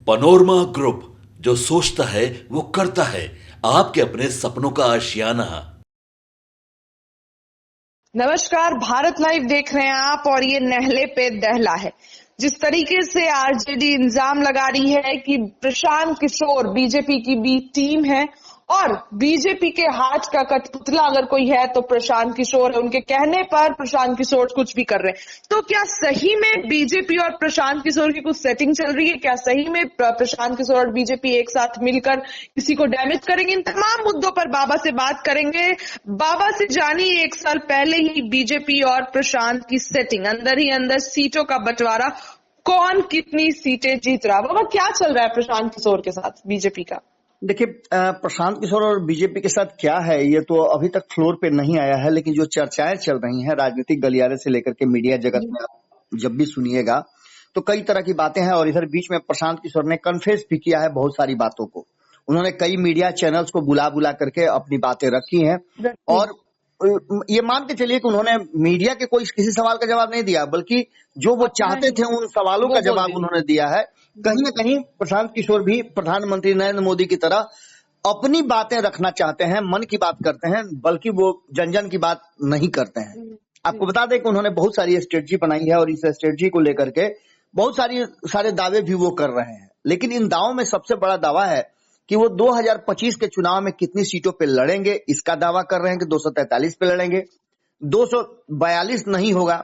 Panorama group, जो सोचता है वो करता है। आपके अपने सपनों का आशियाना। नमस्कार, भारत लाइव देख रहे हैं आप और ये नहले पे दहला है। जिस तरीके से आरजेडी इल्जाम लगा रही है कि प्रशांत किशोर बीजेपी की बी टीम है और बीजेपी के हाथ का कठपुतला अगर कोई है तो प्रशांत किशोर है। उनके कहने पर प्रशांत किशोर कुछ भी कर रहे हैं। तो क्या सही में बीजेपी और प्रशांत किशोर की कुछ सेटिंग चल रही है? क्या सही में प्रशांत किशोर और बीजेपी एक साथ मिलकर किसी को डैमेज करेंगे? इन तमाम मुद्दों पर बाबा से बात करेंगे। बाबा से जानिए, 1 साल पहले ही बीजेपी और प्रशांत की सेटिंग, अंदर ही अंदर सीटों का बंटवारा, कौन कितनी सीटें जीत रहा। बाबा, क्या चल रहा है प्रशांत किशोर के साथ बीजेपी का? देखिए, प्रशांत किशोर और बीजेपी के साथ क्या है ये तो अभी तक फ्लोर पे नहीं आया है, लेकिन जो चर्चाएं चल रही हैं राजनीतिक गलियारे से लेकर के मीडिया जगत में, आप जब भी सुनिएगा तो कई तरह की बातें हैं। और इधर बीच में प्रशांत किशोर ने कन्फेस भी किया है बहुत सारी बातों को। उन्होंने कई मीडिया चैनल्स को बुला बुला करके अपनी बातें रखी हैं और ये मान के चलिए कि उन्होंने मीडिया के कोई किसी सवाल का जवाब नहीं दिया, बल्कि जो वो चाहते थे उन सवालों का जवाब उन्होंने दिया है। कहीं न कहीं प्रशांत किशोर भी प्रधानमंत्री नरेंद्र मोदी की तरह अपनी बातें रखना चाहते हैं, मन की बात करते हैं, बल्कि वो जन जन की बात नहीं करते हैं। आपको बता दें कि उन्होंने बहुत सारी स्ट्रेटजी बनाई है और इस स्ट्रेटजी को लेकर के बहुत सारे दावे भी वो कर रहे हैं। लेकिन इन दावों में सबसे बड़ा दावा है कि वो 2025 के चुनाव में कितनी सीटों पे लड़ेंगे, इसका दावा कर रहे हैं कि 243 पे लड़ेंगे, 242 नहीं होगा।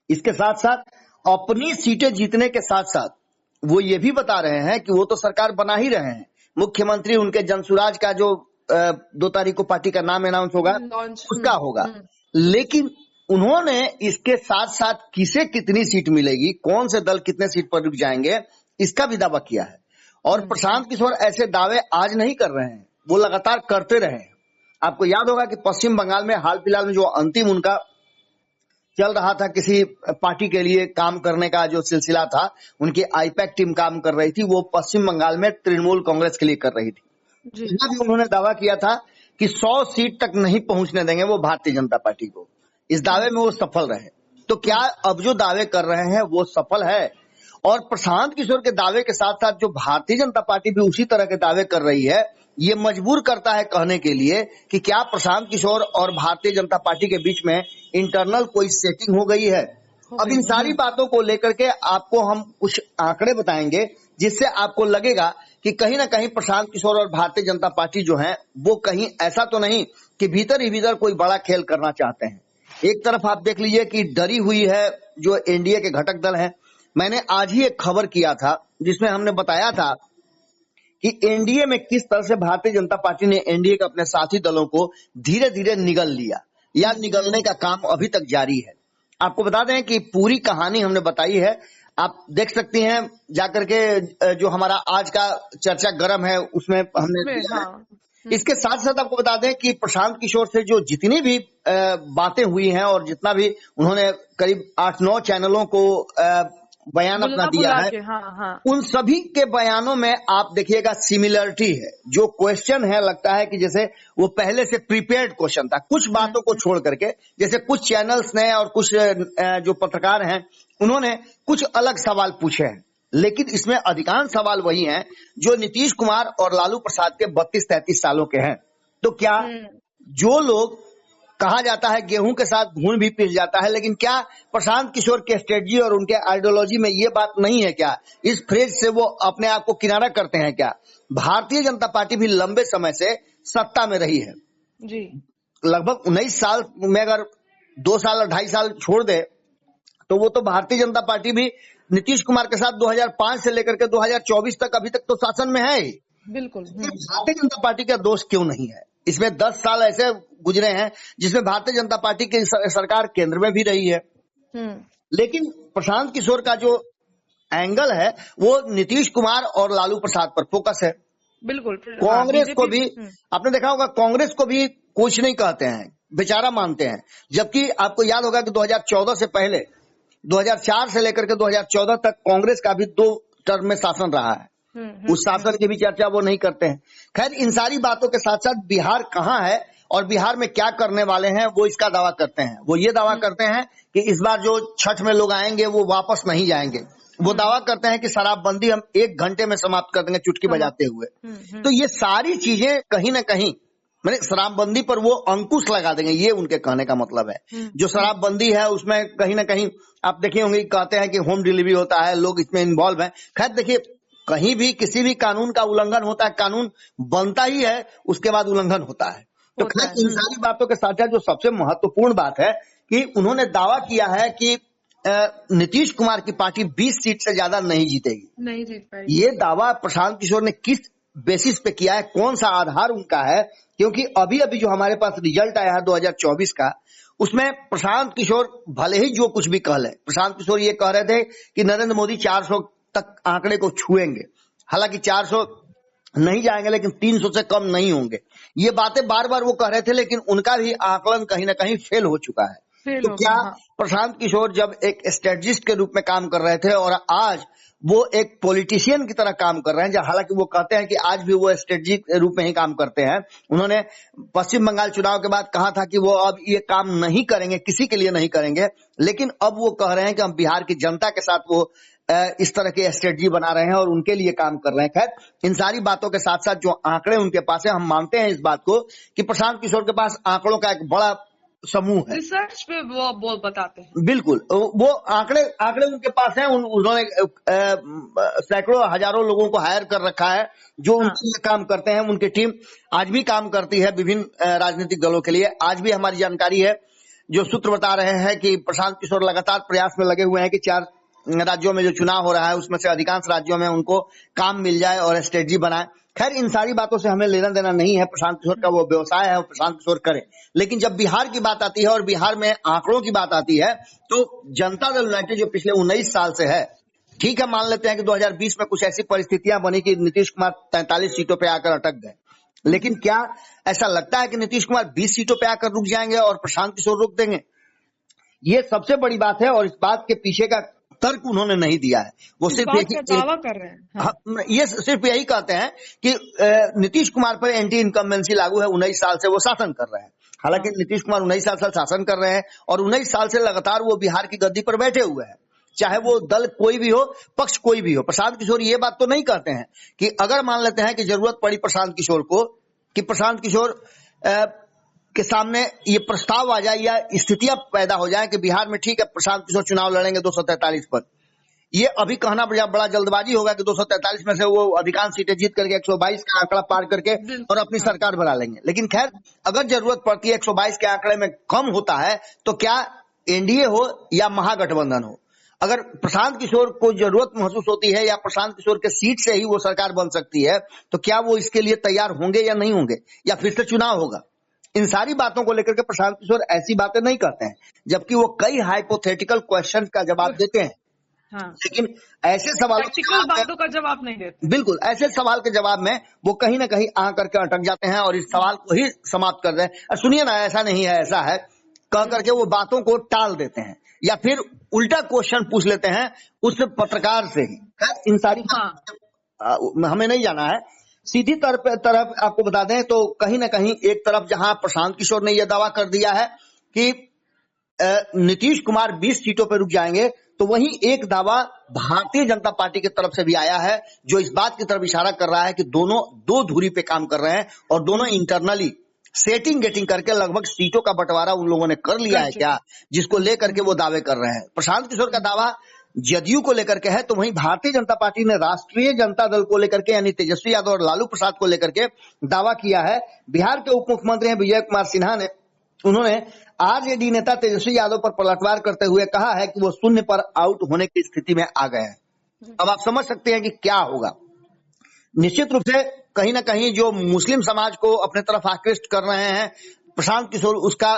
इसके साथ साथ अपनी सीटें जीतने के साथ साथ वो ये भी बता रहे हैं कि वो तो सरकार बना ही रहे हैं। मुख्यमंत्री उनके जनसुराज का जो 2 तारीख को पार्टी का नाम अनाउंस होगा उसका होगा। लेकिन उन्होंने इसके साथ साथ किसे कितनी सीट मिलेगी, कौन से दल कितने सीट पर रुक जाएंगे, इसका भी दावा किया है। और प्रशांत किशोर ऐसे दावे आज नहीं कर रहे हैं, वो लगातार करते रहे हैं। आपको याद होगा कि पश्चिम बंगाल में हाल फिलहाल में जो अंतिम उनका चल रहा था, किसी पार्टी के लिए काम करने का जो सिलसिला था, उनकी आईपैक टीम काम कर रही थी, वो पश्चिम बंगाल में तृणमूल कांग्रेस के लिए कर रही थी। इसमें भी उन्होंने दावा किया था कि 100 सीट तक नहीं पहुंचने देंगे वो भारतीय जनता पार्टी को। इस दावे में वो सफल रहे। तो क्या अब जो दावे कर रहे हैं वो सफल है? और प्रशांत किशोर के दावे के साथ साथ जो भारतीय जनता पार्टी भी उसी तरह के दावे कर रही है, ये मजबूर करता है कहने के लिए कि क्या प्रशांत किशोर और भारतीय जनता पार्टी के बीच में इंटरनल कोई सेटिंग हो गई है। अब इन सारी बातों को लेकर के आपको हम कुछ आंकड़े बताएंगे जिससे आपको लगेगा कि कहीं ना कहीं प्रशांत किशोर और भारतीय जनता पार्टी जो है वो कहीं ऐसा तो नहीं कि भीतर ही भीतर कोई बड़ा खेल करना चाहते हैं। एक तरफ आप देख लीजिए कि डरी हुई है जो एनडीए के घटक दल हैं। मैंने आज ही एक खबर किया था जिसमें हमने बताया था कि एनडीए में किस तरह से भारतीय जनता पार्टी ने एनडीए के अपने साथी दलों को धीरे धीरे निगल लिया या निगलने का काम अभी तक जारी है। आपको बता दें कि पूरी कहानी हमने बताई है, आप देख सकती हैं जाकर के, जो हमारा आज का चर्चा गर्म है उसमें हमने दिया है। इसके साथ साथ आपको बता दें कि प्रशांत किशोर से जो जितनी भी बातें हुई हैं और जितना भी उन्होंने करीब 8-9 चैनलों को बयान अपना दिया है, उन सभी के बयानों में आप देखिएगा सिमिलरिटी है। जो क्वेश्चन है लगता है कि जैसे वो पहले से प्रिपेयर्ड क्वेश्चन था, कुछ बातों को छोड़ करके। जैसे कुछ चैनल्स ने और कुछ जो पत्रकार हैं उन्होंने कुछ अलग सवाल पूछे हैं, लेकिन इसमें अधिकांश सवाल वही हैं जो नीतीश कुमार और लालू प्रसाद के 32-33 सालों के हैं। तो क्या जो लोग कहा जाता है गेहूं के साथ घून भी पिस जाता है, लेकिन क्या प्रशांत किशोर के स्ट्रेटजी और उनके आइडियोलॉजी में ये बात नहीं है क्या? इस फ्रेज से वो अपने आप को किनारा करते हैं क्या? भारतीय जनता पार्टी भी लंबे समय से सत्ता में रही है जी। लगभग 19 साल में अगर 2 साल और 2.5 साल छोड़ दे तो वो तो भारतीय जनता पार्टी भी नीतीश कुमार के साथ 2005 से लेकर के 2024 तक अभी तक तो शासन में है। बिल्कुल। भारतीय जनता पार्टी का दोष क्यों नहीं है? इसमें 10 साल ऐसे गुजरे हैं जिसमें भारतीय जनता पार्टी की सरकार केंद्र में भी रही है। लेकिन प्रशांत किशोर का जो एंगल है वो नीतीश कुमार और लालू प्रसाद पर फोकस है। बिल्कुल। कांग्रेस को भी आपने देखा होगा, कांग्रेस को भी कुछ नहीं कहते हैं, बेचारा मानते हैं। जबकि आपको याद होगा कि 2014 से पहले 2004 से लेकर के 2014 तक कांग्रेस का भी 2 टर्म में शासन रहा है। उस शासन की भी चर्चा वो नहीं करते हैं। खैर, इन सारी बातों के साथ साथ बिहार कहाँ है और बिहार में क्या करने वाले हैं वो इसका दावा करते हैं। वो ये दावा करते हैं कि इस बार जो छठ में लोग आएंगे वो वापस नहीं जाएंगे। वो दावा करते हैं कि शराबबंदी हम 1 घंटे में समाप्त कर देंगे चुटकी बजाते हुए। तो ये सारी चीजें कहीं ना कहीं मैंने शराबबंदी पर वो अंकुश लगा देंगे, ये उनके कहने का मतलब है। जो शराबबंदी है उसमें कहीं ना कहीं आप देखे होंगे, कहते हैं कि होम डिलीवरी होता है, लोग इसमें इन्वॉल्व हैं। खैर देखिए, कहीं भी किसी भी कानून का उल्लंघन होता है, कानून बनता ही है, उसके बाद उल्लंघन होता है। तो खैर इन सारी बातों के साथ जो सबसे महत्वपूर्ण बात है कि उन्होंने दावा किया है कि नीतीश कुमार की पार्टी 20 सीट से ज्यादा नहीं जीतेगी, नहीं जीत पाएगी। ये दावा प्रशांत किशोर ने किस बेसिस पे किया है, कौन सा आधार उनका है? क्योंकि अभी अभी जो हमारे पास रिजल्ट आया है 2024 का, उसमें प्रशांत किशोर भले ही जो कुछ भी कह ले, प्रशांत किशोर ये कह रहे थे कि नरेंद्र मोदी 400 तक आंकड़े को छुएंगे। हालांकि 400 नहीं जाएंगे लेकिन 300 से कम नहीं होंगे। ये बातें बार बार वो कह रहे थे, लेकिन उनका भी आकलन कहीं ना कहीं फेल हो चुका है। तो क्या प्रशांत किशोर जब एक स्ट्रेटजिस्ट के रूप में काम कर रहे थे और आज वो एक पॉलिटिशियन की तरह काम कर रहे हैं, हालांकि वो कहते हैं कि आज भी वो स्ट्रेटजी के रूप में ही काम करते हैं। उन्होंने पश्चिम बंगाल चुनाव के बाद कहा था कि वो अब ये काम नहीं करेंगे, किसी के लिए नहीं करेंगे, लेकिन अब वो कह रहे हैं कि हम बिहार की जनता के साथ वो इस तरह की स्ट्रेटजी बना रहे हैं और उनके लिए काम कर रहे हैं। खैर इन सारी बातों के साथ साथ जो आंकड़े उनके पास है, हम मानते हैं इस बात को कि प्रशांत किशोर के पास आंकड़ों का एक बड़ा समूह है, रिसर्च पे वो बताते हैं। बिल्कुल, वो आंकड़े उनके पास हैं। उन्होंने सैकड़ों हजारों लोगों को हायर कर रखा है जो उनके लिए काम करते हैं। उनकी टीम आज भी काम करती है विभिन्न राजनीतिक दलों के लिए। आज भी हमारी जानकारी है, जो सूत्र बता रहे हैं कि प्रशांत किशोर लगातार प्रयास में लगे हुए हैं कि 4 राज्यों में जो चुनाव हो रहा है उसमें से अधिकांश राज्यों में उनको काम मिल जाए और स्ट्रेटजी बनाए। खैर इन सारी बातों से हमें लेना देना नहीं है, प्रशांत किशोर का वो व्यवसाय है, वो प्रशांत किशोर करे। लेकिन जब बिहार की बात आती है और बिहार में आंकड़ों की बात आती है, तो जनता दल यूनाइटेड जो पिछले 19 साल से है, ठीक है मान लेते हैं कि 2020 में कुछ ऐसी परिस्थितियां बनी कि नीतीश कुमार 43 सीटों पे आकर अटक गए, लेकिन क्या ऐसा लगता है कि नीतीश कुमार 20 सीटों पे आकर रुक जाएंगे और प्रशांत किशोर रुक देंगे? ये सबसे बड़ी बात है और इस बात के पीछे का तर्क उन्होंने नहीं दिया है। वो सिर्फ दावा कर रहे हैं। हाँ, ये सिर्फ यही कहते हैं कि नीतीश कुमार पर एंटी इनकम्बेंसी लागू है, 19 साल से वो शासन कर रहे हैं। हालांकि नीतीश कुमार 19 साल से शासन कर रहे हैं और 19 साल से लगातार वो बिहार की गद्दी पर बैठे हुए हैं, चाहे वो दल कोई भी हो, पक्ष कोई भी हो। प्रशांत किशोर ये बात तो नहीं कहते हैं कि अगर मान लेते हैं कि जरूरत पड़ी प्रशांत किशोर को, कि प्रशांत किशोर के सामने ये प्रस्ताव आ जाए या स्थितियां पैदा हो जाए कि बिहार में ठीक है प्रशांत किशोर चुनाव लड़ेंगे 243 पर, ये अभी कहना बड़ा जल्दबाजी होगा कि 243 में से वो अधिकांश सीटें जीत करके 122 का आंकड़ा पार करके और अपनी सरकार बना लेंगे। लेकिन खैर अगर जरूरत पड़ती है 122 के आंकड़े में कम होता है, तो क्या एनडीए हो या महागठबंधन हो, अगर प्रशांत किशोर को जरूरत महसूस होती है या प्रशांत किशोर के सीट से ही वो सरकार बन सकती है, तो क्या वो इसके लिए तैयार होंगे या नहीं होंगे, या फिर से चुनाव होगा? इन सारी बातों को लेकर के प्रशांत किशोर ऐसी बातें नहीं करते हैं, जबकि वो कई हाइपोथेटिकल क्वेश्चन का जवाब देते हैं। हाँ। लेकिन ऐसे बातों का जवाब नहीं देते। बिल्कुल, ऐसे सवाल के जवाब में वो कहीं ना कहीं आ करके अटक जाते हैं और इस सवाल को ही समाप्त कर रहे हैं। सुनिए ना, ऐसा नहीं है, ऐसा है, कह करके वो बातों को टाल देते हैं या फिर उल्टा क्वेश्चन पूछ लेते हैं उस पत्रकार से ही। इन सारी हमें नहीं जाना है। सीधी तरफ आपको बता दें तो कहीं ना कहीं एक तरफ जहां प्रशांत किशोर ने यह दावा कर दिया है कि नीतीश कुमार 20 सीटों पर रुक जाएंगे, तो वहीं एक दावा भारतीय जनता पार्टी की तरफ से भी आया है जो इस बात की तरफ इशारा कर रहा है कि दोनों 2 धुरी पे काम कर रहे हैं और दोनों इंटरनली सेटिंग गेटिंग करके लगभग सीटों का बंटवारा उन लोगों ने कर लिया है क्या, जिसको लेकर के वो दावे कर रहे हैं। प्रशांत किशोर का दावा जदयू को लेकर के है, तो वहीं भारतीय जनता पार्टी ने राष्ट्रीय जनता दल को लेकर के यानी तेजस्वी यादव और लालू प्रसाद को लेकर के दावा किया है। बिहार के उप मुख्यमंत्री हैं विजय कुमार सिन्हा ने, उन्होंने आरजेडी नेता तेजस्वी यादव पर पलटवार करते हुए कहा है कि वो शून्य पर आउट होने की स्थिति में आ गए हैं। अब आप समझ सकते हैं कि क्या होगा। निश्चित रूप से कहीं ना कहीं जो मुस्लिम समाज को अपने तरफ आकृष्ट कर रहे हैं प्रशांत किशोर, उसका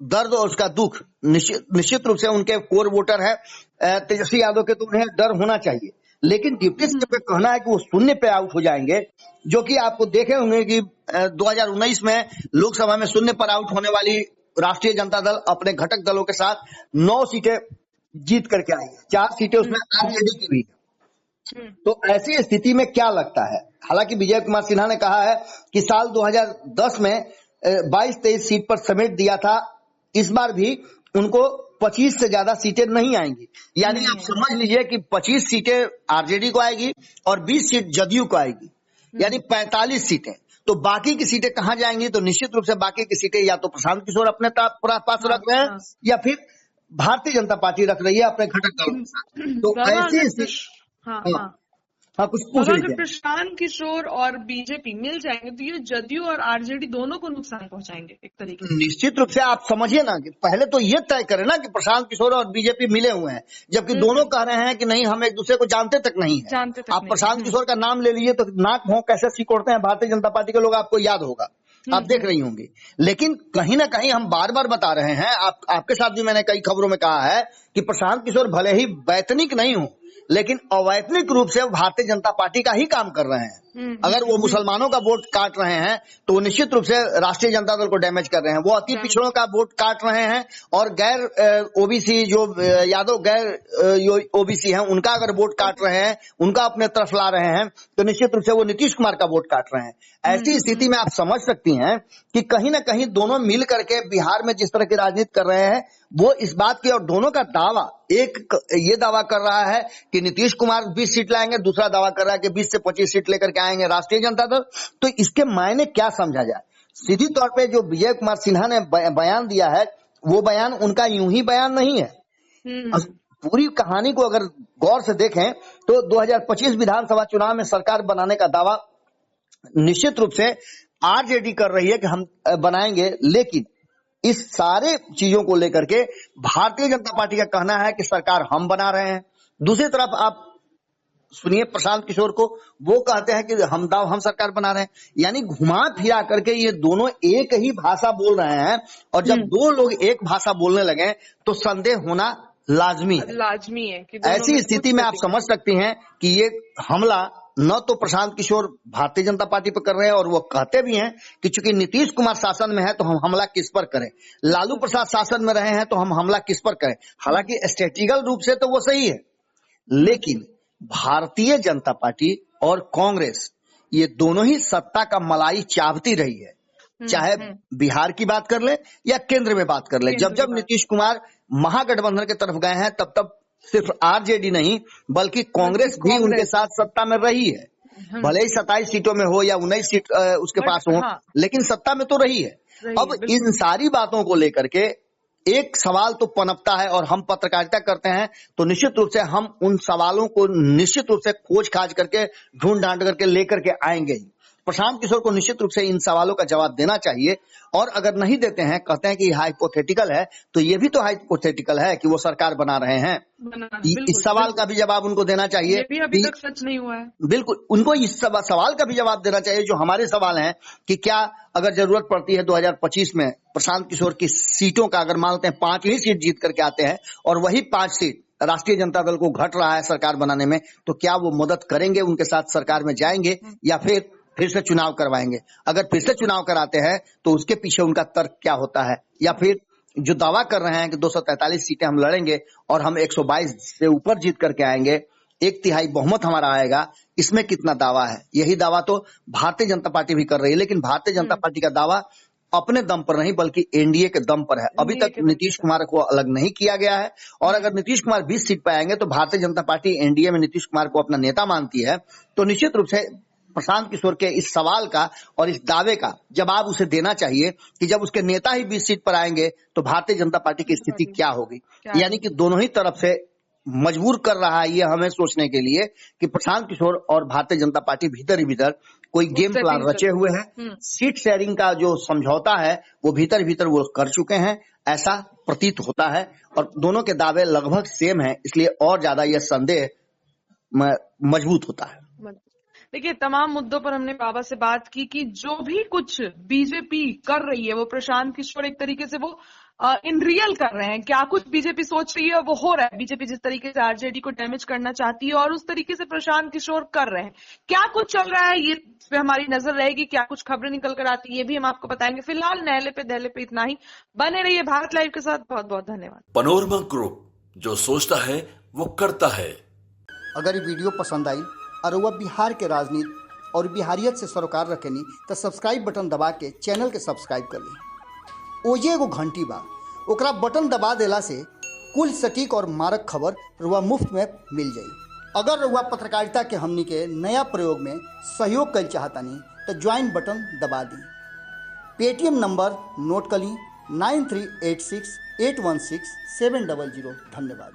दर्द और उसका दुख निश्चित रूप से उनके कोर वोटर है तेजस्वी यादव के, तो उन्हें डर होना चाहिए। लेकिन डिप्टी सीएम का कहना है कि वो शून्य पे आउट हो जाएंगे, जो कि आपको देखे होंगे कि 2019 में लोकसभा में शून्य पर आउट होने वाली राष्ट्रीय जनता दल अपने घटक दलों के साथ 9 सीटें जीत करके आई है, 4 सीटें उसमें आरजेडी की भी। तो ऐसी स्थिति में क्या लगता है, हालांकि विजय कुमार सिन्हा ने कहा है कि साल 2010 में 22-23 सीट पर समेट दिया था, इस बार भी उनको 25 से ज्यादा सीटें नहीं आएंगी। यानी आप समझ लीजिए कि 25 सीटें आरजेडी को आएगी और 20 सीट जदयू को आएगी, यानी 45 सीटें। तो बाकी की सीटें कहां जाएंगी? तो निश्चित रूप से बाकी की सीटें या तो प्रशांत किशोर अपने पास रख रहे हैं या फिर भारतीय जनता पार्टी रख रही है अपने घटक दलों के साथ। तो ऐसी हाँ कुछ पूछ अगर लीजिए। प्रशांत किशोर और बीजेपी मिल जाएंगे तो ये जदयू और आरजेडी दोनों को नुकसान पहुंचाएंगे एक तरीके से। निश्चित रूप से आप समझिए ना कि पहले तो ये तय करें ना कि प्रशांत किशोर और बीजेपी मिले हुए हैं, जबकि दोनों कह रहे हैं कि नहीं हम एक दूसरे को जानते तक नहीं है। आप प्रशांत किशोर का नाम ले लीजिए तो नाक भोंक कैसे सिकोड़ते हैं भारतीय जनता पार्टी के लोग, आपको याद होगा, आप देख रही होंगी। लेकिन कहीं ना कहीं हम बार बार बता रहे हैं, आपके साथ भी मैंने कई खबरों में कहा है कि प्रशांत किशोर भले ही वैतनिक नहीं हो लेकिन अवैतनिक रूप से भारतीय जनता पार्टी का ही काम कर रहे हैं। अगर वो मुसलमानों का वोट काट रहे हैं तो वो निश्चित रूप से राष्ट्रीय जनता दल को डैमेज कर रहे हैं। वो अति पिछड़ों का वोट काट रहे हैं और गैर ओबीसी जो यादव गैर ओबीसी हैं उनका अगर वोट काट रहे हैं, उनका अपने तरफ ला रहे हैं तो निश्चित रूप से वो नीतीश कुमार का वोट काट रहे हैं। ऐसी स्थिति में आप समझ सकती हैं कि कहीं ना कहीं दोनों मिल करके बिहार में जिस तरह की राजनीति कर रहे हैं वो इस बात की, और दोनों का दावा, एक ये दावा कर रहा है कि नीतीश कुमार 20 सीट लाएंगे, दूसरा दावा कर रहा है कि 20 से 25 सीट लेकर के आएंगे राष्ट्रीय जनता दल। तो इसके मायने क्या समझा जाए? सीधी तौर पे जो विजय कुमार सिन्हा ने बयान दिया है वो बयान उनका यूं ही बयान नहीं है। पूरी कहानी को अगर गौर से देखें तो 2025 विधानसभा चुनाव में सरकार बनाने का दावा निश्चित रूप से आरजेडी कर रही है कि हम बनाएंगे, लेकिन इस सारे चीजों को लेकर के भारतीय जनता पार्टी का कहना है कि सरकार हम बना रहे हैं। दूसरी तरफ आप सुनिए प्रशांत किशोर को, वो कहते हैं कि हम सरकार बना रहे हैं। यानी घुमा फिरा करके ये दोनों एक ही भाषा बोल रहे हैं, और जब दो लोग एक भाषा बोलने लगे तो संदेह होना लाजमी है कि ऐसी स्थिति में आप समझ सकती हैं कि ये हमला न तो प्रशांत किशोर भारतीय जनता पार्टी पर कर रहे हैं, और वो कहते भी हैं कि चूंकि नीतीश कुमार शासन में है तो हम हमला किस पर करें, लालू प्रसाद शासन में रहे हैं तो हम हमला किस पर करें। हालांकि स्ट्रेटेजिकल रूप से तो वो सही है, लेकिन भारतीय जनता पार्टी और कांग्रेस ये दोनों ही सत्ता का मलाई चाहती रही है, चाहे बिहार की बात कर ले या केंद्र में बात कर ले। जब जब नीतीश कुमार महागठबंधन की तरफ गए हैं तब तब सिर्फ आरजेडी नहीं बल्कि कांग्रेस भी उनके साथ सत्ता में रही है। भले ही 27 सीटों में हो या 19 सीट उसके पास हो, लेकिन सत्ता में तो रही है। अब इन सारी बातों को लेकर के एक सवाल तो पनपता है, और हम पत्रकारिता करते हैं तो निश्चित रूप से हम उन सवालों को निश्चित रूप से खोज खाज करके ढूंढ ढांड करके लेकर के आएंगे। प्रशांत किशोर को निश्चित रूप से इन सवालों का जवाब देना चाहिए, और अगर नहीं देते हैं, कहते हैं कि हाइपोथेटिकल है, तो ये भी तो हाइपोथेटिकल है कि वो सरकार बना रहे हैं। इस सवाल का भी जवाब उनको देना चाहिए। ये भी अभी तक सच नहीं हुआ है। बिल्कुल, उनको इस सवाल का भी जवाब देना चाहिए जो हमारे सवाल हैं कि क्या अगर जरूरत पड़ती है 2025 में प्रशांत किशोर की सीटों का, अगर मानते हैं 5 ही सीट जीत करके आते हैं और वही 5 सीट राष्ट्रीय जनता दल को घट रहा है सरकार बनाने में, तो क्या वो मदद करेंगे, उनके साथ सरकार में जाएंगे या फिर से चुनाव करवाएंगे? अगर फिर से चुनाव कराते हैं तो उसके पीछे उनका तर्क क्या होता है? या फिर जो दावा कर रहे हैं कि 243 सीटें हम लड़ेंगे और हम 122 से ऊपर जीत करके आएंगे, 1/3 बहुमत हमारा आएगा, इसमें कितना दावा है? यही दावा तो भारतीय जनता पार्टी भी कर रही है, लेकिन भारतीय जनता पार्टी का दावा अपने दम पर नहीं बल्कि एनडीए के दम पर है। अभी तक नीतीश कुमार को अलग नहीं किया गया है, और अगर नीतीश कुमार 20 सीट पे आएंगे तो भारतीय जनता पार्टी एनडीए में नीतीश कुमार को अपना नेता मानती है। तो निश्चित रूप से प्रशांत किशोर के इस सवाल का और इस दावे का जवाब उसे देना चाहिए कि जब उसके नेता ही 20 सीट पर आएंगे तो भारतीय जनता पार्टी की स्थिति क्या होगी। यानी कि दोनों ही तरफ से मजबूर कर रहा है ये हमें सोचने के लिए कि प्रशांत किशोर और भारतीय जनता पार्टी भीतर ही भीतर कोई गेम प्लान रचे हुए हैं। सीट शेयरिंग का जो समझौता है वो भीतर भीतर वो कर चुके हैं, ऐसा प्रतीत होता है, और दोनों के दावे लगभग सेम है, इसलिए और ज्यादा यह संदेह मजबूत होता है। देखिए, तमाम मुद्दों पर हमने बाबा से बात की कि जो भी कुछ बीजेपी कर रही है वो प्रशांत किशोर एक तरीके से वो इन रियल कर रहे हैं। क्या कुछ बीजेपी सोच रही है वो हो रहा है। बीजेपी जिस तरीके से आरजेडी को डैमेज करना चाहती है और उस तरीके से प्रशांत किशोर कर रहे हैं। क्या कुछ चल रहा है ये पे हमारी नजर रहेगी, क्या कुछ खबरें निकल कर आती है ये भी हम आपको बताएंगे। फिलहाल नहले पे दहले पे इतना ही। बने रहिए भारत लाइव के साथ। बहुत बहुत धन्यवाद। पनोरमा ग्रुप, जो सोचता है वो करता है। अगर ये वीडियो पसंद आई और वह बिहार के राजनीति और बिहारियत से सरोकार रखेनी तो सब्सक्राइब बटन दबा के चैनल के सब्सक्राइब कर ली। ओजे एगो घंटी बा, ओकरा बटन दबा देला से कुल सटीक और मारक खबर रुआ मुफ्त में मिल जाई। अगर रुआ पत्रकारिता के हमनी के नया प्रयोग में सहयोग कर चाहतानी तो ज्वाइन बटन दबा दी। पेटीएम नंबर नोट कर ली 9386816700। धन्यवाद।